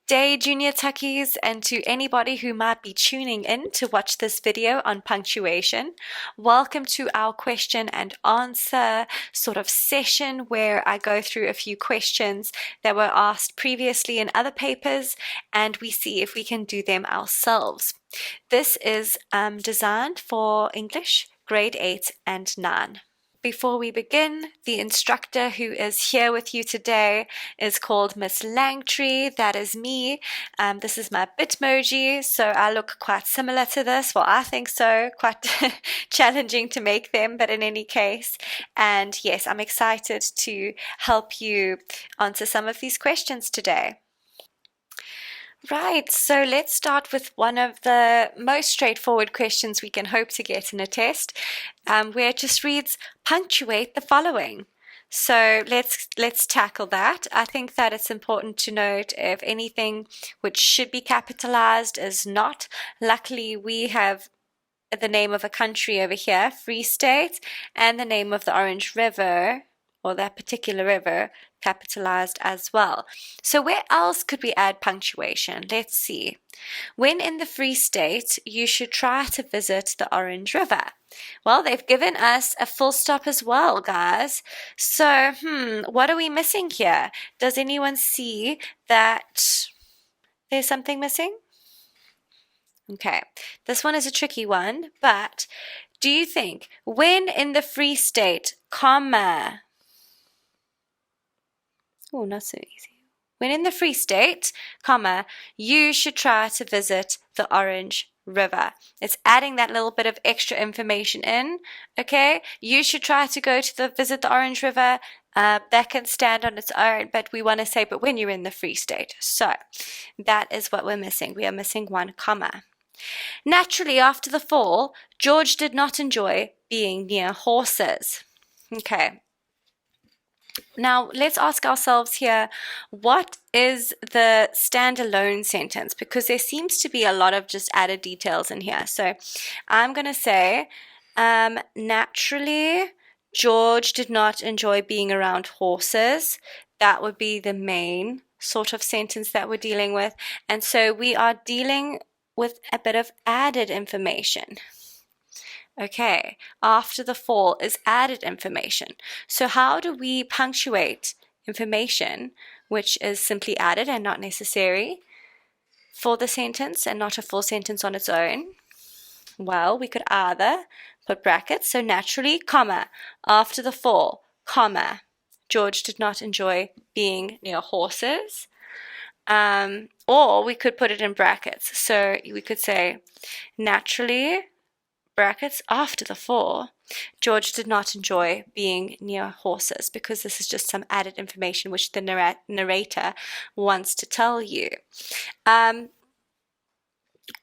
day, Junior Tuckies, and to anybody who might be tuning in to watch this video on punctuation. Welcome to our question and answer sort of session where I go through a few questions that were asked previously in other papers and we see if we can do them ourselves. This is designed for English, grade 8 and 9. Before we begin, the instructor who is here with you today is called Miss Langtree. That is me. This is my Bitmoji, so I look quite similar to this. Well, I think so. Quite challenging to make them, but in any case. And yes, I'm excited to help you answer some of these questions today. Right, so let's start with one of the most straightforward questions we can hope to get in a test, where it just reads, punctuate the following. So let's tackle that. I think that it's important to note if anything which should be capitalized is not. Luckily, we have the name of a country over here, Free State, and the name of the Orange River, or that particular river, capitalized as well. So where else could we add punctuation? Let's see. When in the Free State, you should try to visit the Orange River. Well, they've given us a full stop as well, guys. So, what are we missing here? Does anyone see that there's something missing? Okay, this one is a tricky one, but do you think when in the Free State, comma, oh, not so easy. When in the Free State, comma, you should try to visit the Orange River. It's adding that little bit of extra information in, okay? You should try to go to visit the Orange River. That can stand on its own, but we want to say, but when you're in the Free State. So that is what we're missing. We are missing one comma. Naturally, after the fall, George did not enjoy being near horses. Okay. Now, let's ask ourselves here, what is the standalone sentence? Because there seems to be a lot of just added details in here. So I'm going to say, naturally, George did not enjoy being around horses. That would be the main sort of sentence that we're dealing with. And so we are dealing with a bit of added information. Okay, after the fall is added information. So how do we punctuate information which is simply added and not necessary for the sentence and not a full sentence on its own? Well, we could either put brackets, so naturally, comma, after the fall, comma, George did not enjoy being near horses. Or we could put it in brackets. So we could say, naturally, brackets, after the fall, George did not enjoy being near horses, because this is just some added information which the narrator wants to tell you.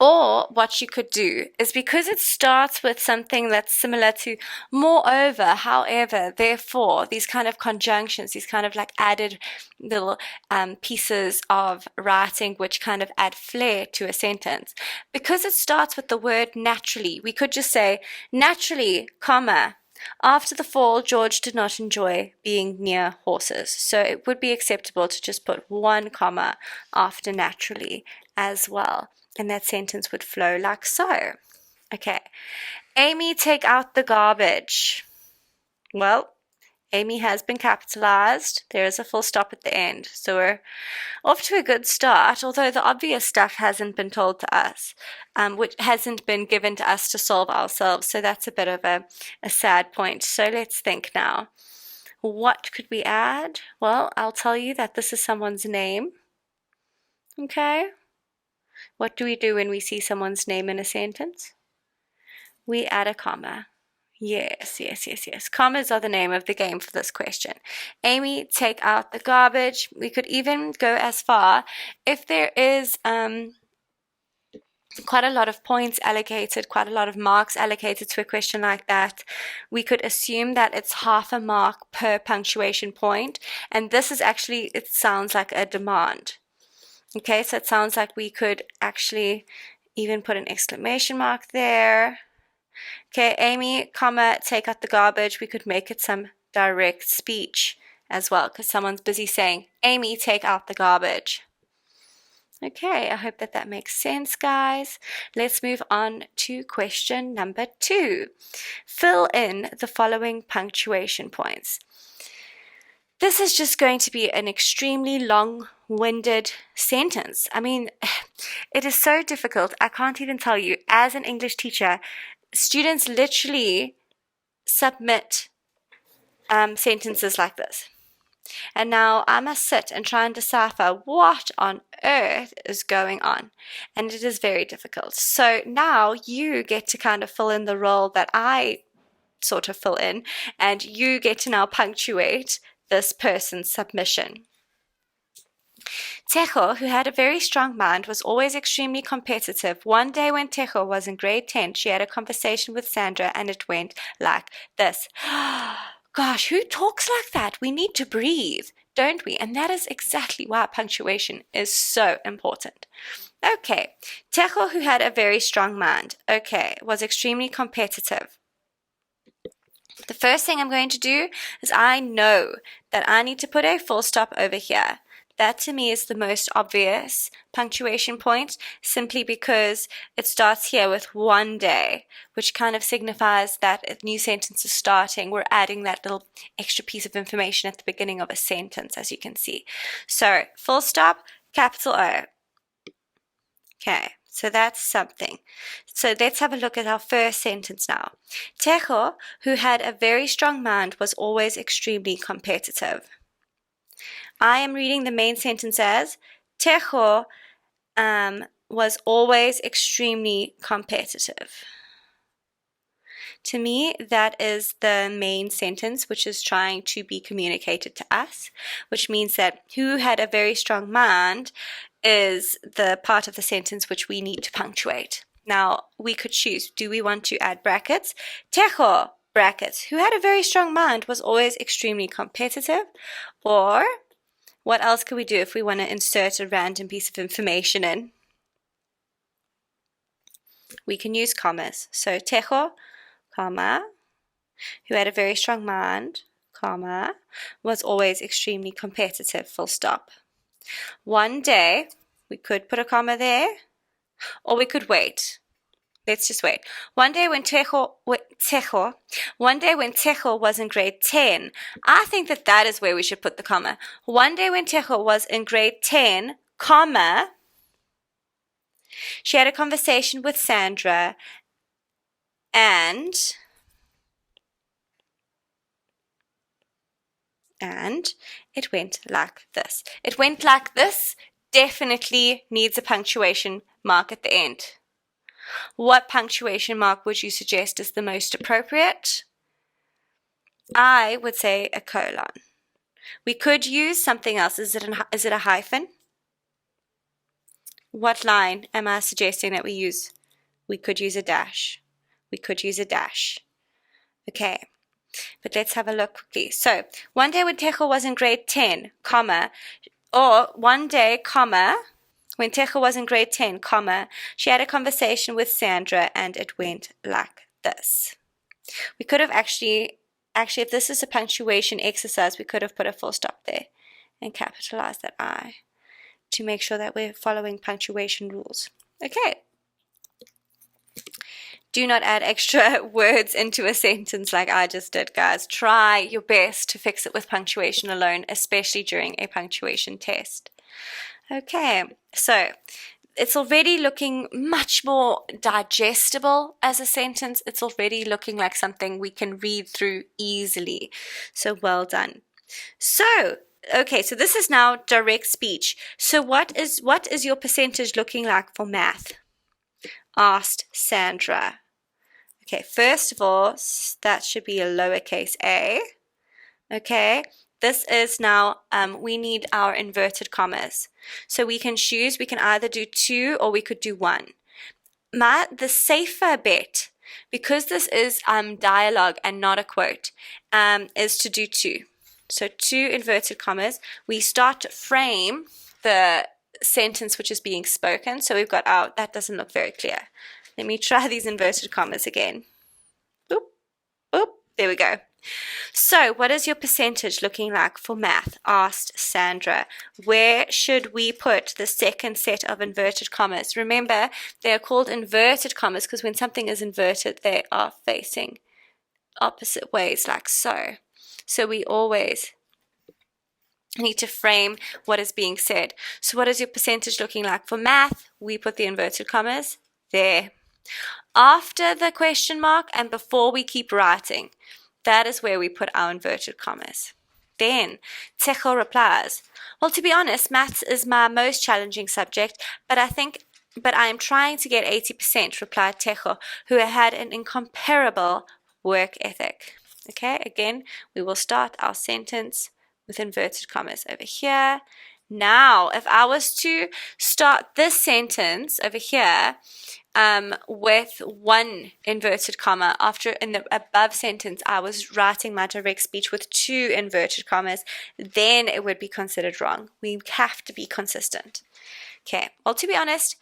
Or what you could do is, because it starts with something that's similar to moreover, however, therefore, these kind of conjunctions, these kind of like added little pieces of writing which kind of add flair to a sentence. Because it starts with the word naturally, we could just say, naturally, comma, after the fall, George did not enjoy being near horses. So it would be acceptable to just put one comma after naturally as well. And that sentence would flow like so. Okay. Amy, take out the garbage. Well, Amy has been capitalized. There is a full stop at the end. So we're off to a good start, although the obvious stuff hasn't been told to us, which hasn't been given to us to solve ourselves. So that's a bit of a sad point. So let's think now. What could we add? Well, I'll tell you that this is someone's name. Okay. What do we do when we see someone's name in a sentence? We add a comma. Yes. Commas are the name of the game for this question. Amy, take out the garbage. We could even go as far, if there is quite a lot of points allocated, quite a lot of marks allocated to a question like that, we could assume that it's half a mark per punctuation point. And this is actually, it sounds like a demand. Okay, so it sounds like we could actually even put an exclamation mark there. Okay, Amy, comma, take out the garbage. We could make it some direct speech as well, because someone's busy saying, Amy, take out the garbage. Okay, I hope that that makes sense, guys. Let's move on to question number 2. Fill in the following punctuation points. This is just going to be an extremely long-winded sentence. I mean, it is so difficult. I can't even tell you. As an English teacher, students literally submit sentences like this. And now I must sit and try and decipher what on earth is going on. And it is very difficult. So now you get to kind of fill in the role that I sort of fill in, and you get to now punctuate this person's submission. Tejo, who had a very strong mind, was always extremely competitive. One day when Tejo was in grade 10, she had a conversation with Sandra, and it went like this. Gosh, who talks like that? We need to breathe, don't we? And that is exactly why punctuation is so important. Okay, Tejo, who had a very strong mind, was extremely competitive. The first thing I'm going to do is I know that I need to put a full stop over here. That to me is the most obvious punctuation point, simply because it starts here with one day, which kind of signifies that a new sentence is starting. We're adding that little extra piece of information at the beginning of a sentence, as you can see. So, full stop, capital O. Okay, so that's something. So let's have a look at our first sentence now. Tejo, who had a very strong mind, was always extremely competitive. I am reading the main sentence as Tejo was always extremely competitive. To me, that is the main sentence which is trying to be communicated to us, which means that who had a very strong mind is the part of the sentence which we need to punctuate. Now, we could choose, do we want to add brackets? Tejo, brackets, who had a very strong mind, was always extremely competitive, or what else could we do if we want to insert a random piece of information in? We can use commas. So Tejo, comma, who had a very strong mind, comma, was always extremely competitive, full stop. One day, we could put a comma there, or we could wait. Let's just wait. One day when Tejo was in grade 10, I think that is where we should put the comma. One day when Tejo was in grade 10, comma, she had a conversation with Sandra, and it went like this. It went like this definitely needs a punctuation mark at the end. What punctuation mark would you suggest is the most appropriate? I would say a colon. We could use something else. Is it a hyphen? What line am I suggesting that we use? We could use a dash. We could use a dash. Okay, but let's have a look quickly. So, one day when Tejo was in grade 10, comma, or one day, comma, when Tejo was in grade 10, comma, she had a conversation with Sandra, and it went like this. We could have actually, if this is a punctuation exercise, we could have put a full stop there and capitalized that I to make sure that we're following punctuation rules. Okay. Do not add extra words into a sentence like I just did, guys. Try your best to fix it with punctuation alone, especially during a punctuation test. Okay, so it's already looking much more digestible as a sentence. It's already looking like something we can read through easily. So well done. So, okay, so this is now direct speech. So what is your percentage looking like for math? Asked Sandra. Okay, first of all, that should be a lowercase a. Okay, this is now, we need our inverted commas. So we can choose, we can either do 2 or we could do 1. The safer bet, because this is dialogue and not a quote, is to do 2. So 2 inverted commas. We start to frame the sentence which is being spoken. So we've got that doesn't look very clear. Let me try these inverted commas again. Boop, boop, there we go. So, what is your percentage looking like for math? Asked Sandra. Where should we put the second set of inverted commas? Remember, they are called inverted commas because when something is inverted, they are facing opposite ways, like so. So, we always need to frame what is being said. So, what is your percentage looking like for math? We put the inverted commas there. After the question mark and before we keep writing, that is where we put our inverted commas. Then Tejo replies, well, to be honest, maths is my most challenging subject, but I am trying to get 80%, replied Tejo, who had an incomparable work ethic. Okay, again, we will start our sentence with inverted commas over here. Now, if I was to start this sentence over here with one inverted comma, after in the above sentence I was writing my direct speech with two inverted commas, then it would be considered wrong. We have to be consistent. Okay, well, to be honest,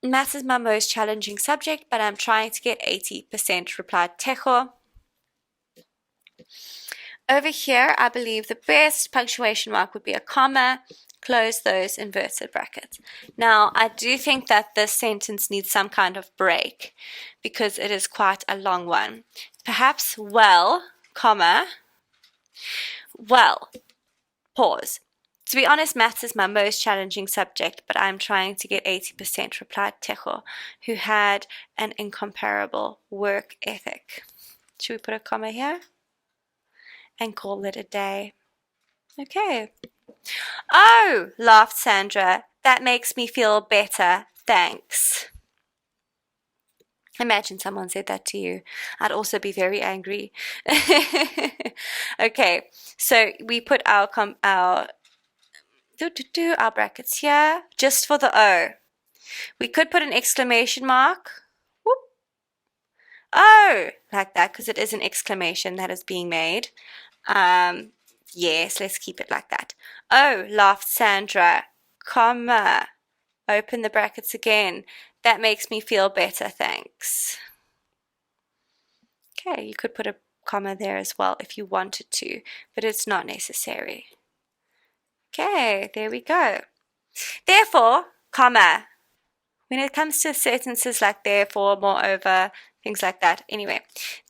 maths is my most challenging subject, but I'm trying to get 80%, replied Tejo. Over here, I believe the best punctuation mark would be a comma. Close those inverted brackets. Now, I do think that this sentence needs some kind of break because it is quite a long one. Perhaps, well, comma, well, pause. To be honest, maths is my most challenging subject, but I'm trying to get 80%, replied Tejo, who had an incomparable work ethic. Should we put a comma here? And call it a day. Okay. Oh, laughed Sandra. That makes me feel better. Thanks. Imagine someone said that to you. I'd also be very angry. Okay, so we put our brackets here just for the O. We could put an exclamation mark. Whoop. Oh, like that, because it is an exclamation that is being made. Yes, let's keep it like that. Oh, laughed Sandra, comma, open the brackets again. That makes me feel better, thanks. Okay, you could put a comma there as well if you wanted to, but it's not necessary. Okay, there we go. Therefore, comma. When it comes to sentences like therefore, moreover, things like that. Anyway,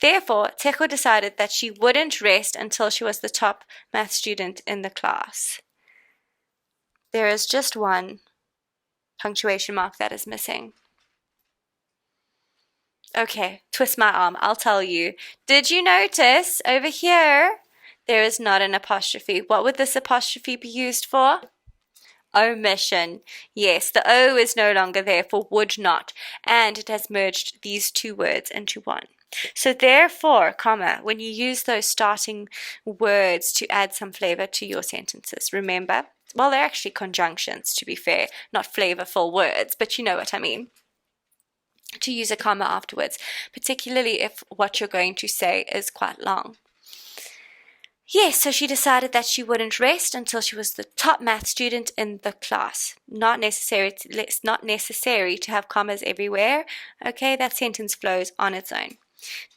therefore, Tejo decided that she wouldn't rest until she was the top math student in the class. There is just one punctuation mark that is missing. Okay, twist my arm, I'll tell you. Did you notice over here, there is not an apostrophe? What would this apostrophe be used for? Omission. Yes, the O is no longer there for would not, and it has merged these two words into one. So therefore, comma, when you use those starting words to add some flavor to your sentences, remember, well, they're actually conjunctions, to be fair, not flavorful words, but you know what I mean. To use a comma afterwards, particularly if what you're going to say is quite long. Yes, so she decided that she wouldn't rest until she was the top math student in the class. Not necessary to have commas everywhere. Okay, that sentence flows on its own.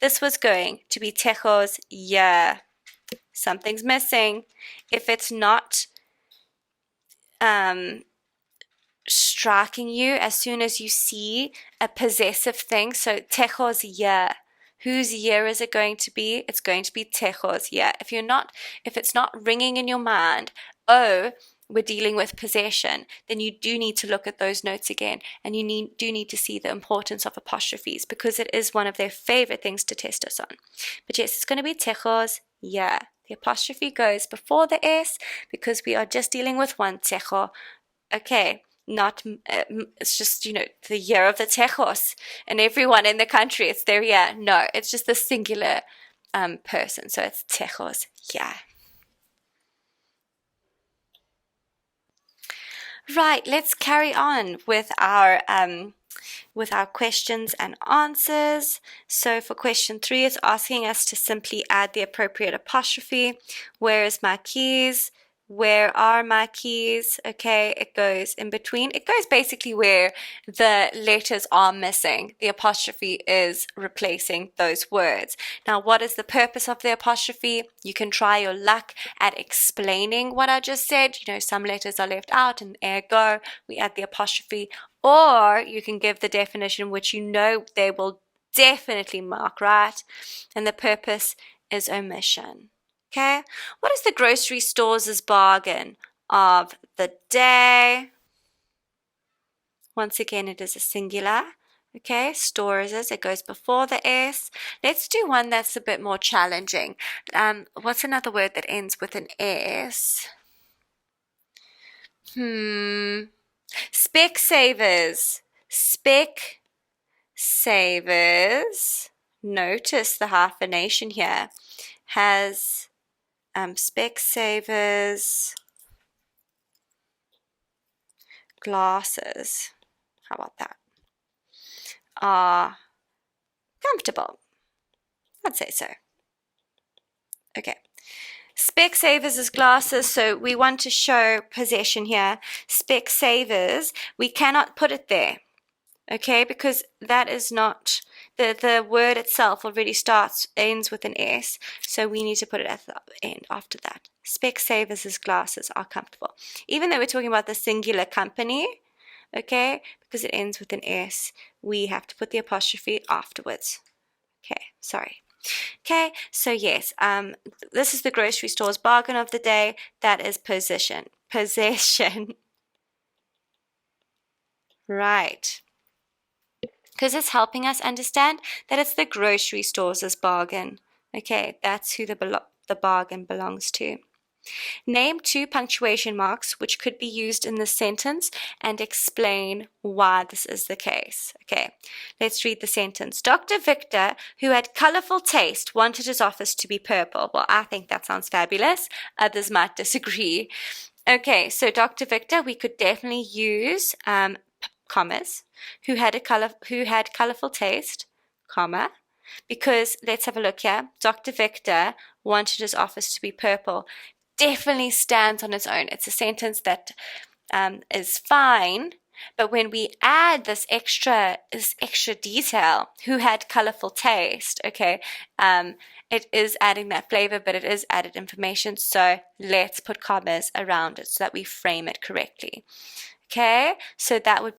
This was going to be Tejo's year. Something's missing. If it's not striking you as soon as you see a possessive thing, so Tejo's year. Whose year is it going to be? It's going to be Tejo's year. If it's not ringing in your mind, oh, we're dealing with possession, then you do need to look at those notes again, and you do need to see the importance of apostrophes because it is one of their favorite things to test us on. But yes, it's going to be Tejo's year. The apostrophe goes before the S because we are just dealing with one Tejo. Okay. Not, it's just, the year of the Tejos and everyone in the country, it's their year. No, it's just the singular person. So it's Tejos year. Right, let's carry on with our questions and answers. So for question 3, it's asking us to simply add the appropriate apostrophe. Where is my keys? Where are my keys? Okay, it goes in between. It goes basically where the letters are missing. The apostrophe is replacing those words. Now, what is the purpose of the apostrophe? You can try your luck at explaining what I just said. You know, some letters are left out and ergo, we add the apostrophe. Or you can give the definition, which you know they will definitely mark right. And the purpose is omission. Okay, what is the grocery store's bargain of the day? Once again, it is a singular. Okay, stores is, it goes before the S. Let's do one that's a bit more challenging. What's another word that ends with an S? Specsavers. Specsavers. Notice the hyphenation here. Has Specsavers glasses, how about that, are comfortable. I'd say so. Okay. Specsavers' glasses, so we want to show possession here. Specsavers, we cannot put it there, okay, because that is not, the word itself already ends with an S, so we need to put it at the end after that. Specsavers' glasses are comfortable. Even though we're talking about the singular company, okay, because it ends with an S, we have to put the apostrophe afterwards. Okay, sorry. Okay, so yes, this is the grocery store's bargain of the day. That is possession. Possession. Right. Because it's helping us understand that it's the grocery store's bargain. Okay, that's who the bargain belongs to. Name 2 punctuation marks which could be used in this sentence and explain why this is the case. Okay, let's read the sentence. Dr. Victor, who had colorful taste, wanted his office to be purple. Well, I think that sounds fabulous. Others might disagree. Okay, so Dr. Victor, we could definitely use commas, who had colorful taste, comma, because let's have a look here. Dr. Victor wanted his office to be purple. Definitely stands on its own. It's a sentence that is fine, but when we add this extra detail, who had colorful taste, okay, it is adding that flavor, but it is added information, so let's put commas around it so that we frame it correctly. Okay, so that would